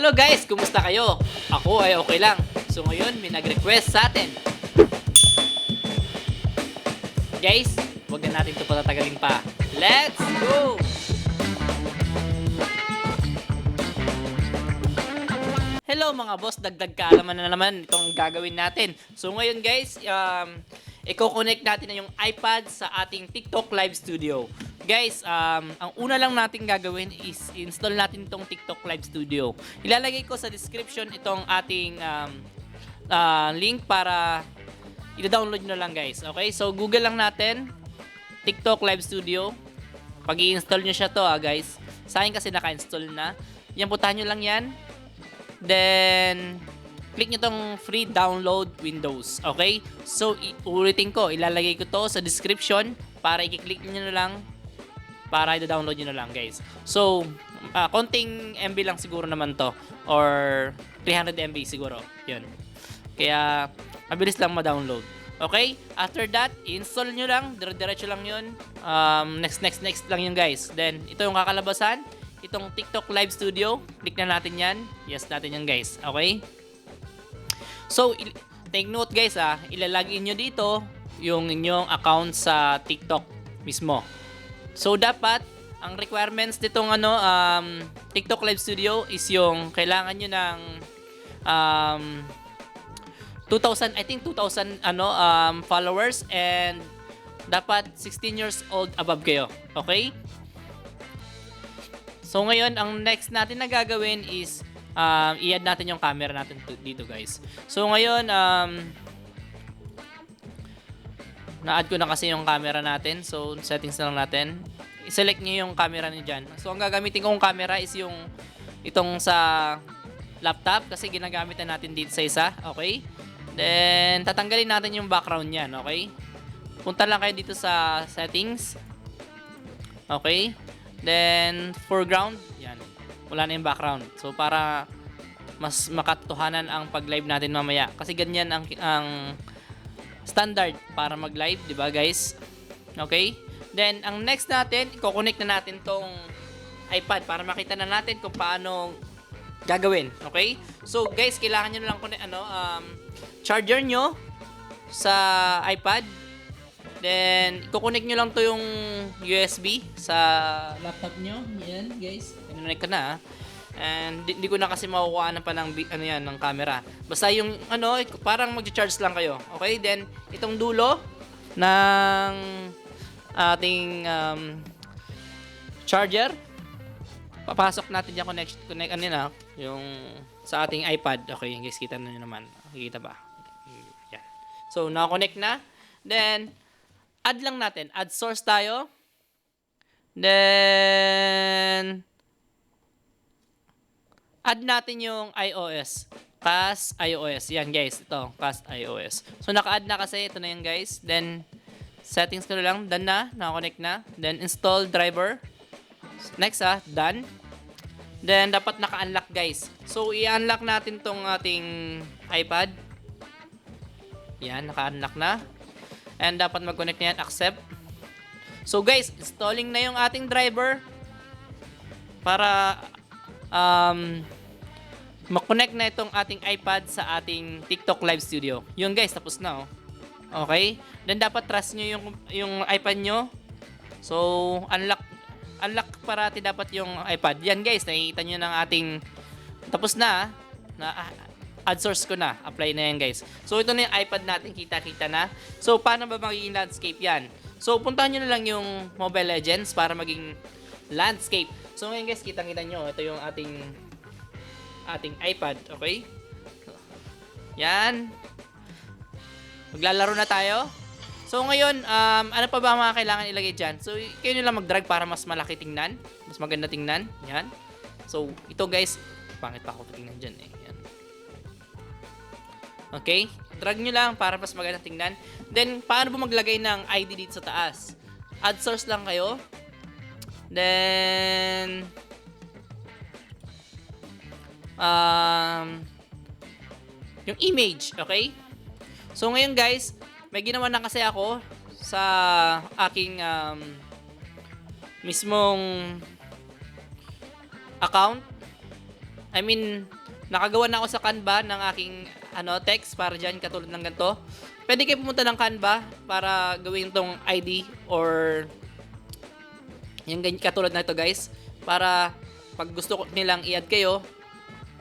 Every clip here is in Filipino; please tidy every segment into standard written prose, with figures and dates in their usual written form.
Hello guys, kumusta kayo? Ako ay okay lang. So ngayon, may nag-request sa atin. Guys, huwag na natin ito patatagalin pa. Let's go! Hello mga boss, dagdag kaalaman na naman itong gagawin natin. So ngayon guys, i-connect natin na yung iPad sa ating TikTok Live Studio. Guys, ang una lang natin gagawin is install natin itong TikTok Live Studio. Ilalagay ko sa description itong ating link para i-download nyo lang guys. Okay, so Google lang natin TikTok Live Studio. Pag i-install nyo siya to guys. Sa akin kasi naka-install na. Yan, puntahan nyo lang yan. Then, click nyo tong free download Windows. Okay? So, ulitin ko. Ilalagay ko to sa description para i-click nyo na lang para i-download nyo na lang, guys. So, konting MB lang siguro naman to. Or 300 MB siguro. Yun. Kaya, mabilis lang ma-download. Okay? After that, install nyo lang. Diretso lang yun. Next lang yun, guys. Then, ito yung kakalabasan. Itong TikTok Live Studio, click na natin yan. Yes natin yan guys. Okay? So, take note guys ilalagin nyo dito yung inyong account sa TikTok mismo. So, dapat, ang requirements nitong TikTok Live Studio is yung kailangan nyo ng 2,000 followers and dapat 16 years old above kayo. Okay? So ngayon, ang next natin na gagawin is i-add natin yung camera natin dito guys. So ngayon, na-add ko na kasi yung camera natin. So settings na lang natin. I-select nyo yung camera nyo dyan. So ang gagamitin kong camera is yung itong sa laptop kasi ginagamit na natin dito sa isa. Okay? Then tatanggalin natin yung background nyan. Okay? Punta lang kayo dito sa settings. Okay? Then, foreground, yan. Wala na yung background. So, para mas makatotohanan ang pag-live natin mamaya. Kasi ganyan ang standard para mag-live, di ba guys? Okay? Then, ang next natin, i-connect na natin tong iPad para makita na natin kung paano gagawin. Okay? So, guys, kailangan nyo lang charger nyo sa iPad. Then, i-connect nyo lang to yung USB sa laptop nyo. Yan, guys. Connect ka na. And, di ko na kasi makukuha pa ng, ng camera. Basta yung, parang mag-charge lang kayo. Okay? Then, itong dulo ng ating charger. Papasok natin yung connect yung sa ating iPad. Okay, guys, kita na nyo naman. Nakikita ba? Yan. So, na-connect na. Then, add lang natin. Add source tayo. Then, add natin yung iOS. Cast iOS. Yan guys. Ito. Cast iOS. So, naka-add na kasi. Ito na yan guys. Then, settings ko lang. Done na. Naka-connect na. Then, install driver. Next done. Then, dapat naka-unlock guys. So, i-unlock natin tong ating iPad. Yan. Naka-unlock na. And dapat mag-connect na yan, accept. So guys, installing na yung ating driver para mag-connect na itong ating iPad sa ating TikTok Live Studio. Yun guys, tapos na Okay? Then dapat trust nyo yung iPad nyo. So, unlock parati dapat yung iPad. Yan guys, nakikita nyo ng ating tapos na add source ko na. Apply na yan guys. So ito na yung iPad natin. Kita-kita na. So paano ba magiging landscape yan? So puntahan nyo na lang yung Mobile Legends para maging landscape. So ngayon guys, kitang-kita nyo. Ito yung ating iPad. Okay? Yan. Maglalaro na tayo. So ngayon, ano pa ba mga kailangan ilagay dyan? So kayo nyo lang mag-drag para mas malaki tingnan. Mas maganda tingnan. Yan. So ito guys, pangit pa ako tingnan dyan Yan. Okay? Drag nyo lang para mas maganda tingnan. Then, paano ba maglagay ng ID dito sa taas? Add source lang kayo. Then, yung image. Okay? So, ngayon guys, may ginawa na kasi ako sa aking mismong account. I mean, nakagawa na ako sa Canva ng aking text para dyan katulad ng ganito. Pwede kayo pumunta ng Canva para gawin tong ID or yung ganyan katulad na ito guys. Para pag gusto nilang i-add kayo,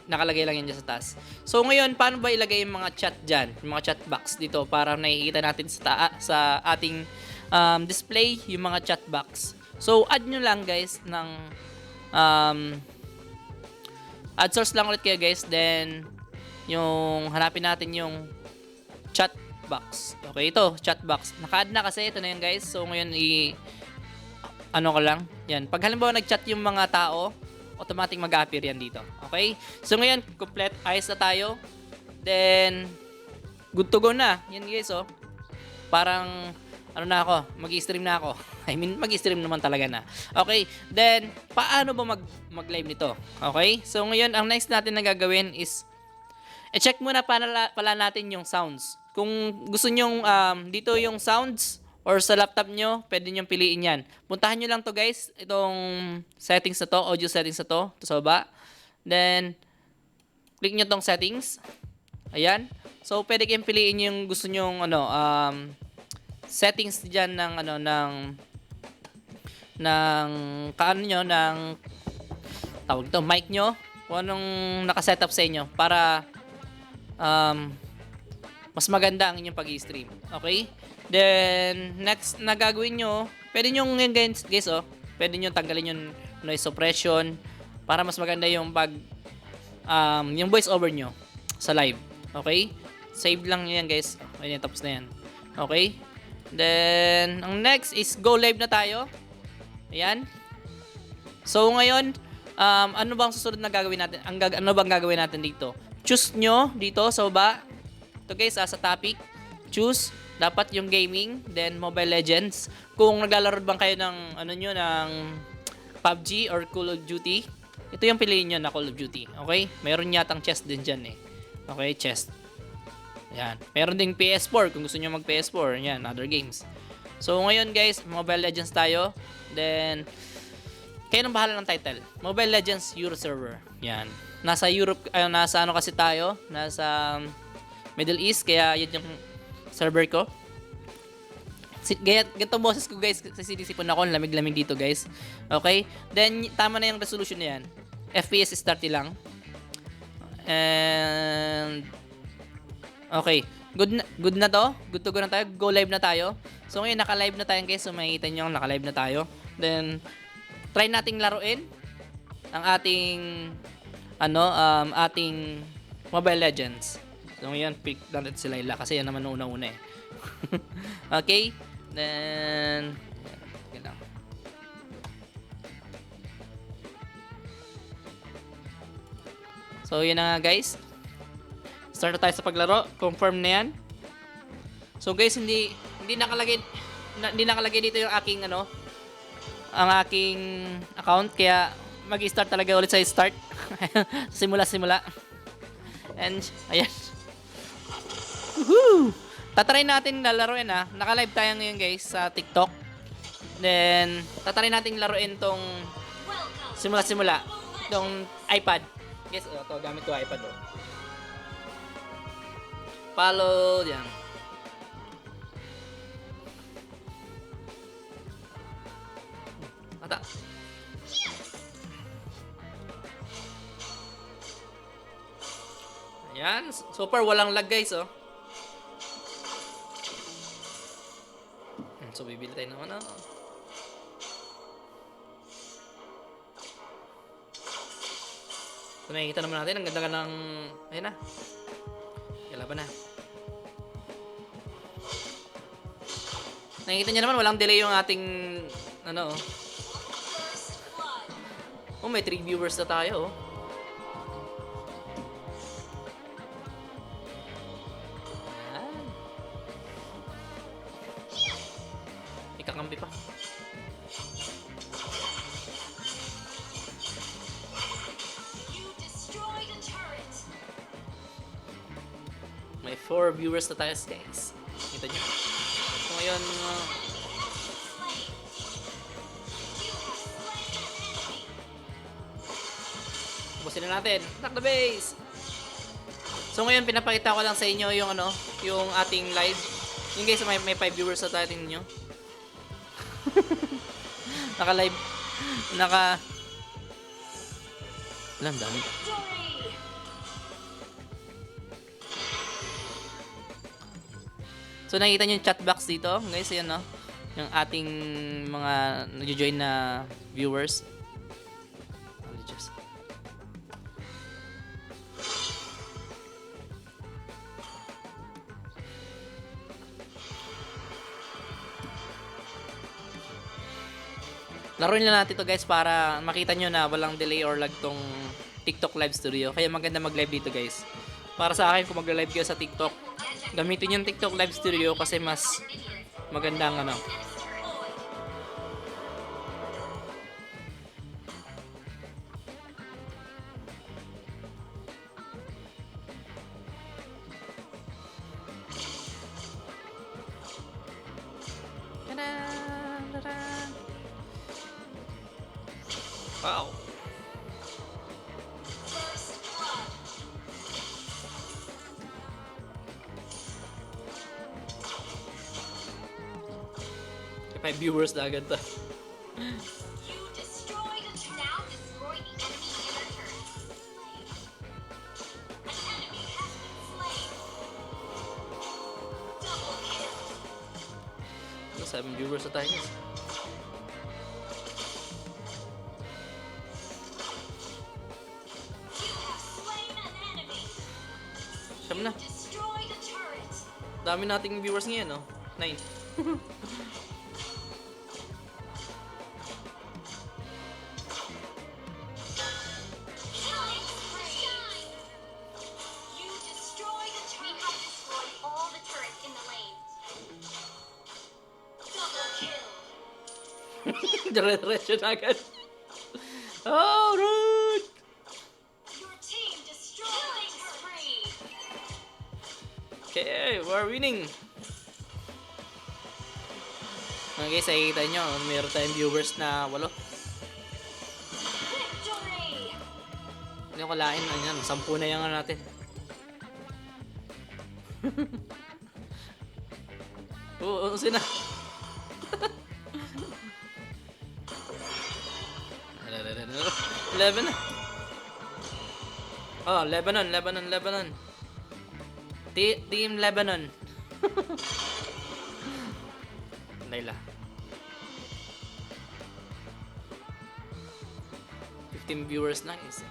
nakalagay lang yan dyan sa taas. So ngayon, paano ba ilagay yung mga chat dyan? Yung mga chat box dito para nakikita natin sa ating display yung mga chat box. So add nyo lang guys ng add source lang ulit kayo guys. Then yung hanapin natin yung chat box. Okay, ito, chat box. Naka-add na kasi, ito na yan guys. So ngayon ko lang. Yan. Pag halimbawa nag-chat yung mga tao, automatic mag-appear yan dito. Okay? So ngayon, complete ayos na tayo. Then good to go na. Yan guys, oh. Parang na ako, mag-i-stream na ako. I mean, mag-i-stream naman talaga na. Okay? Then paano ba mag-live nito? Okay? So ngayon, ang next natin na gagawin is i-check muna pala natin yung sounds. Kung gusto nyong dito yung sounds or sa laptop nyo, pwede nyo piliin yan. Puntahan nyo lang to guys, itong settings na to, audio settings na to sa baba. Then, click nyo tong settings. Ayan. So, pwede kayong piliin yung gusto nyong settings dyan tawag ito, mic nyo. Kung anong nakasetup sa inyo para mas maganda ang inyong pag-i-stream. Okay? Then, next na gagawin nyo, pwede nyo guys, pwede nyo tanggalin yung noise suppression para mas maganda yung yung voice over nyo sa live. Okay? Save lang yan guys. Ayan, tapos na yan. Okay? Then, ang next is go live na tayo. Ayan. So, ngayon, ano bang susunod na gagawin natin? Ano bang gagawin natin dito? Choose nyo dito sa baba. Ito guys, sa topic. Choose. Dapat yung gaming, then Mobile Legends. Kung naglalaro bang kayo ng ng PUBG or Call of Duty, ito yung piliin nyo na Call of Duty. Okay? Meron yatang chest din dyan eh. Okay, chest. Yan. Meron ding PS4 kung gusto nyo mag PS4. Yan, other games. So ngayon guys, Mobile Legends tayo. Then, kayo nang bahala ng title. Mobile Legends Euro Server. Yan. Nasa Europe, nasa kasi tayo? Nasa Middle East, kaya yan yung server ko. Ganito boses ko guys, kasi sinisipon ako, lamig-lamig dito guys. Okay? Then, tama na yung resolution na yan. FPS is 30 lang. And, okay. Good na to. Good to go na tayo. Go live na tayo. So, ngayon, naka-live na tayo guys. So, makikita nyo, naka-live na tayo. Then, try nating laruin ang ating ating Mobile Legends. So ngayon, pick natin si Layla kasi yan naman una-una eh. Okay? Then, okay lang. So yun na nga guys. Start na tayo sa paglaro. Confirm na yan. So guys, hindi nakalagay dito yung aking ang aking account, kaya mag-start talaga ulit sa start. Simula. And ayan. Woohoo! Tatry natin laruin Naka-live tayo ngayon guys sa TikTok. Then, tatry natin laruin tong simula. Tong iPad. Guys, ito gamit ko iPad Follow yan. Ata. Ayan, so far walang lag guys So bibili tayo naman So nakikita naman natin, ang ganda ng ayun na. Laban na. Nakikita niyo naman walang delay yung ating may 3 viewers na tayo Ikakampi pa. May 4 viewers na tayo guys. Kita nyo. So ngayon, tapusin na natin. Attack the base! So ngayon, pinapakita ko lang sa inyo yung ano, yung ating live. Yung guys, may 5 viewers na tayo, tingnan nyo. Naka-live. Alam, dami. So nakikita nyo yung chat box dito, guys, yan no. Yung ating mga nag-join na viewers. Laruin lang natin to guys para makita nyo na walang delay or lag tong TikTok Live Studio. Kaya maganda mag-live dito guys. Para sa akin kung mag-live kayo sa TikTok, gamitin yung TikTok Live Studio kasi mas magandang ano. Wow. May viewers na agad to. Ano, 7 viewers na tayo. Siyam na. Dami nating viewers ngayon, no? 9. Dire-diretso na agad. Oh, rude! Okay, we're winning. Okay guys, nakikita nyo, mayroon tayong viewers na 8. Hindi ko kalain na yan, 10 na yung ano natin. Oo, sina. 11 na. Oh, Lebanon. Team Lebanon. Layla. 15 viewers na guys.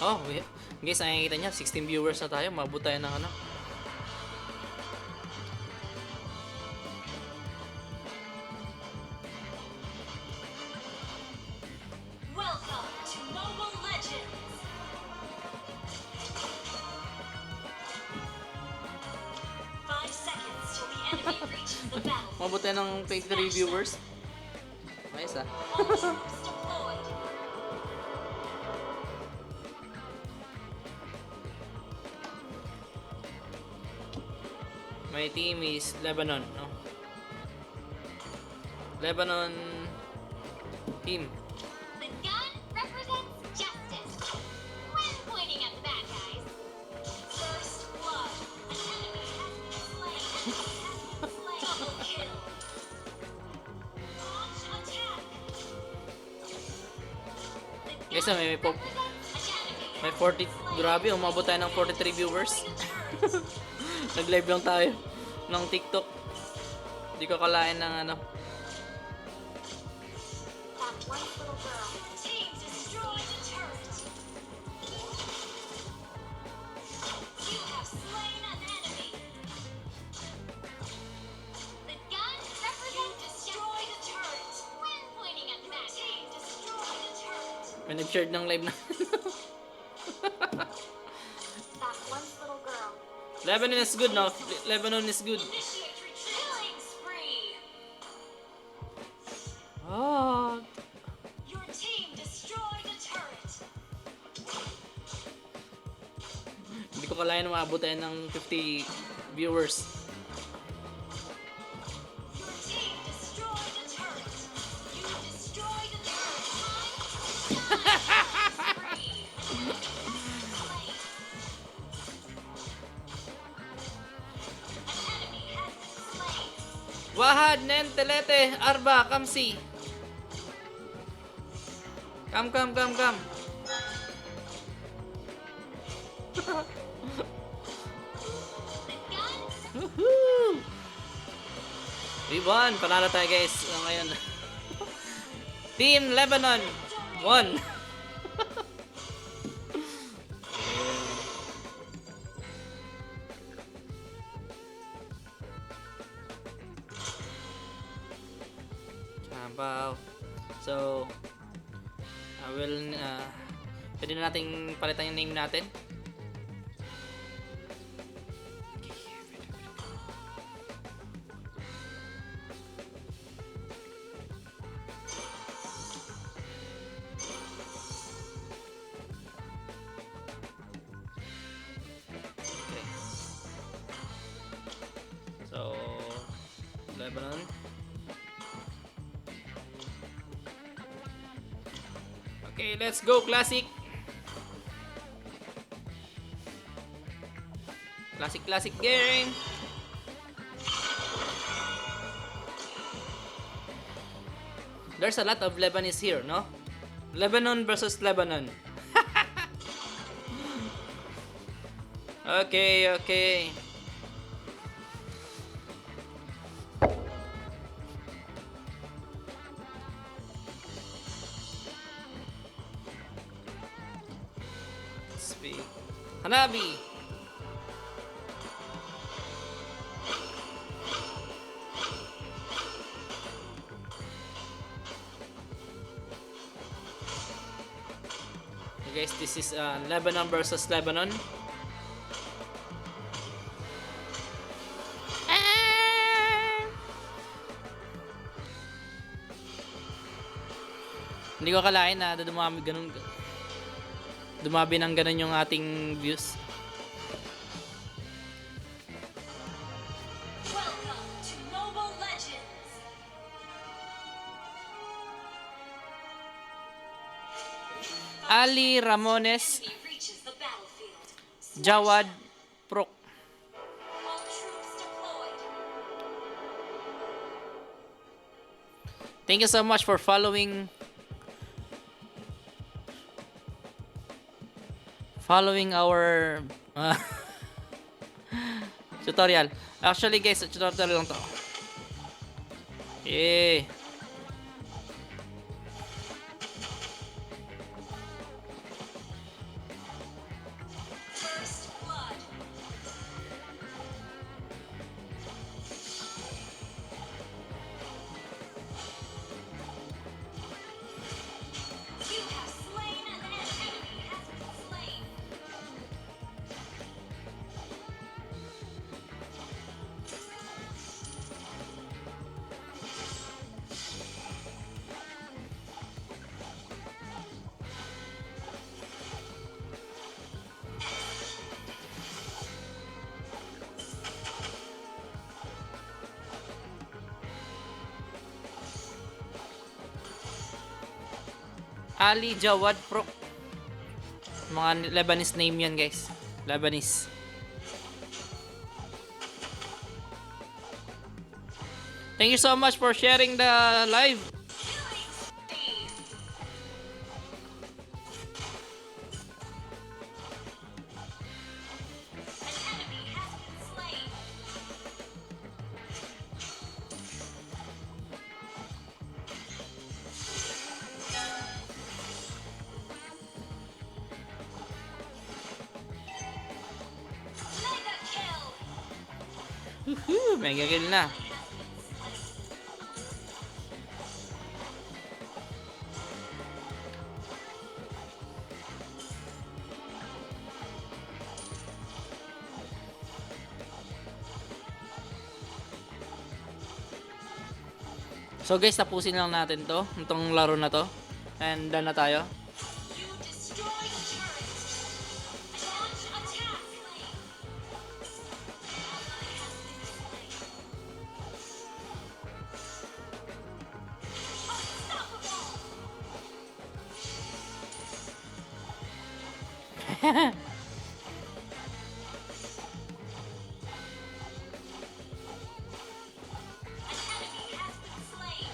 Oh, guys, nakikita niya, 16 viewers na tayo. Mabot tayo ng ano. Welcome to Mobile Legends. Five seconds till the enemy reaches the battle. Mabot tayo ng 23 viewers. Nice ah. All troops deployed. My team is Lebanon, no? Lebanon team. The gun represents justice. When pointing at the bad guys. First blood. An enemy has been slain. Double kill. Launch attack. The Guys, gun may represents an enemy. may 40, grabe, umabot tayo ng 43 viewers. Nag-live lang tayo ng TikTok. Hindi ko kalain ng ano. That one little girl. Team destroyed the turret. You have slain an enemy. May nag-share ng live na. That once little girl. Lebanon is good, no? Lebanon is good. Initiate killing spree. Ah. Your team destroyed a turret. Hindi ko kalayan na maabot tayo ng 50 viewers. Your team destroyed a turret. You destroyed a turret. Spree. Slain. An enemy has been slain. Wahad, Nen, Telete, Arba, Kamsi. Come. The guns Woohoo! We won! Panalo tayo guys. Ngayon. Team Lebanon won! Chambaw. So, I will, pwede na nating palitan yung name natin. Okay. So, Lebanon. Okay, let's go classic. Classic game. There's a lot of Lebanese here, no? Lebanon versus Lebanon. Okay. Speak. Hanabi. Okay, guys, this is Lebanon versus Lebanon. Hindi ko akalain na dumabi ng ganun yung ating views. Welcome to Mobile Legends! Ali Ramones, Enemy reaches the battlefield. Jawad Prok. All troops deployed. Thank you so much for following our tutorial. Actually guys, tutorial lang to. Eh. First blood. You have slain an enemy has been slain. Ali Jawad Prok. Mga Lebanese name yan guys. Lebanese. Thank you so much for sharing the live. Killing spree. An enemy has been slain. Mega kill. Woohoo! Mega kill na. So guys, tapusin lang natin to, itong laro na to. And done na tayo. You destroy the turret. Launch attack. Unstoppable. An enemy has been slain.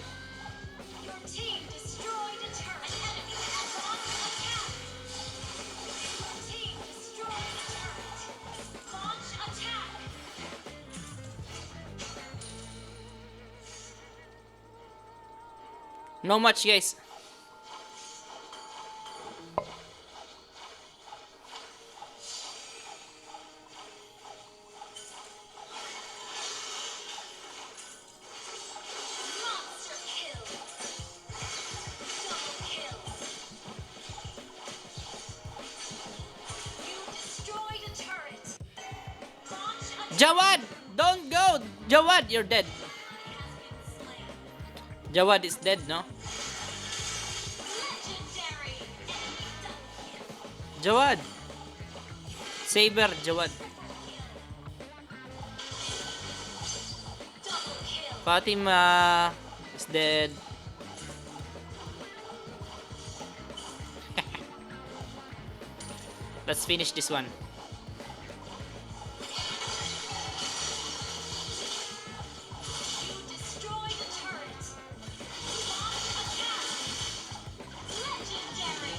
Your team destroyed a turret. An enemy has launched attack. Your team destroyed a turret. Launch attack. No much guys. Monster kill. Double kill. You destroyed a turret. Launch attack. Jawad! Don't go! Jawad, you're dead. Has been slain. Jawad is dead, no? Legendary. Enemy double kill. Jawad. Saber, Jawad. Double kill. Fatima is dead. Let's finish this one. You destroyed a turret. Launch attack. Legendary.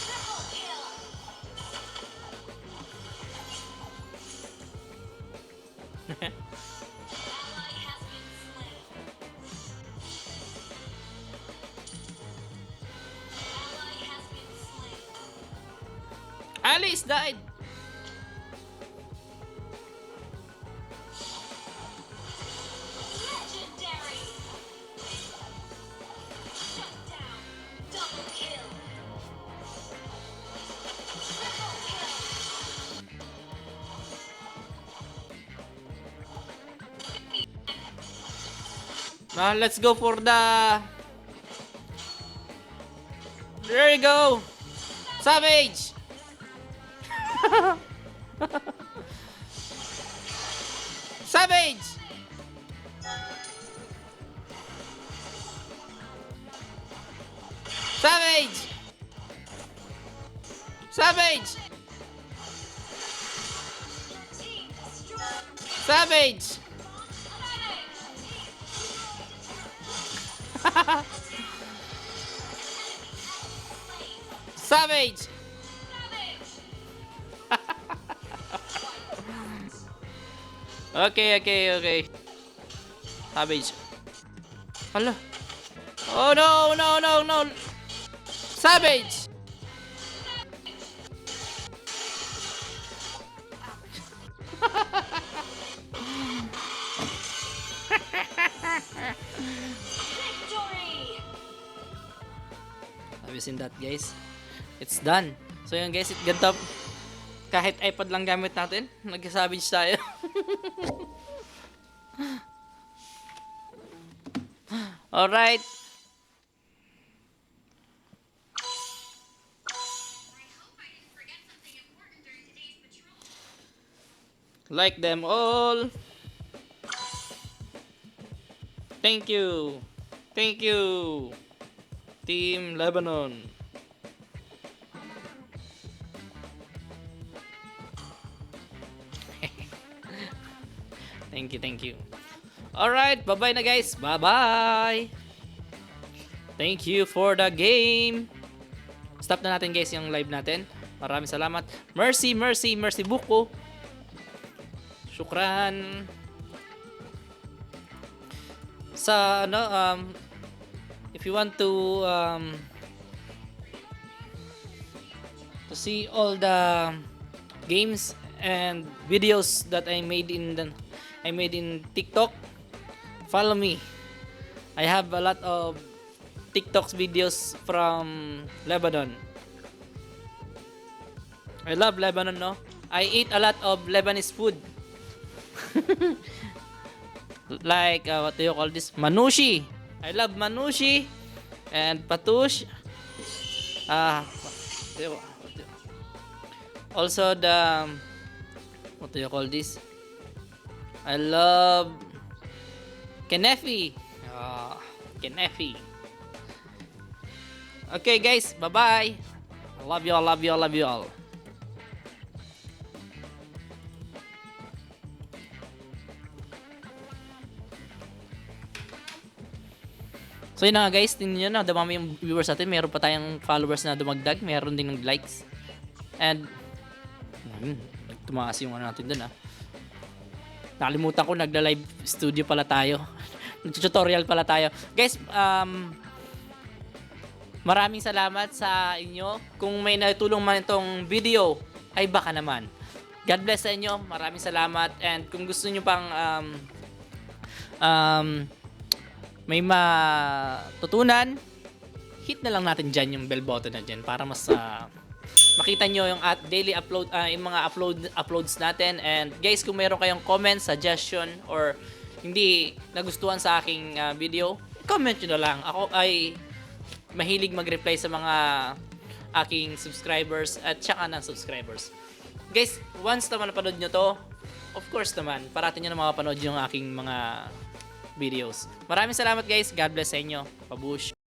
Triple kill. Ally has been slain. Ally has been slain. Alice died. Legendary. Shut down. Double kill. Triple kill. Now let's go for the... There you go. Savage. Savage. Savage. Savage. Your team destroyed. Savage. Savage. Okay. Savage. Hala. Oh no. Savage. Victory! Have you seen that guys? It's done. So yun guys, ganito. Kahit iPad lang gamit natin, nag-savage tayo. Alright. Like them all. Thank you. Team Lebanon. Thank you. Alright, bye-bye na guys. Bye-bye. Thank you for the game. Stop na natin guys yung live natin. Maraming salamat. Mercy buko. Syukran. Sa if you want to see all the games and videos that I made in TikTok, follow me. I have a lot of TikToks videos from Lebanon. I love Lebanon, no? I eat a lot of Lebanese food. Like, what do you call this? Manushi. I love manushi and patush. Also the, what do you call this? I love kenefi. Kenefi. Okay guys, bye-bye. Love you all, love you all, love you all. So yun na nga guys, tingnan nyo na, dumami yung viewers natin. Meron pa tayong followers na dumagdag. Meron din ng likes. And, tumaas yung ano natin dun Nakalimutan ko, nagla-live studio pala tayo. Nag-tutorial pala tayo. Guys, maraming salamat sa inyo. Kung may natulong man itong video, ay baka naman. God bless sa inyo. Maraming salamat. And kung gusto nyo pang may matutunan, hit na lang natin dyan yung bell button na dyan para mas makita nyo yung daily upload, yung mga uploads natin. And guys, kung mayroon kayong comment, suggestion, or hindi nagustuhan sa aking video, comment nyo na lang. Ako ay mahilig mag-reply sa mga aking subscribers at saka ng subscribers. Guys, once naman napanood nyo to, of course naman, parating nyo na makapanood yung aking mga videos. Maraming salamat guys. God bless sa inyo. Pabush.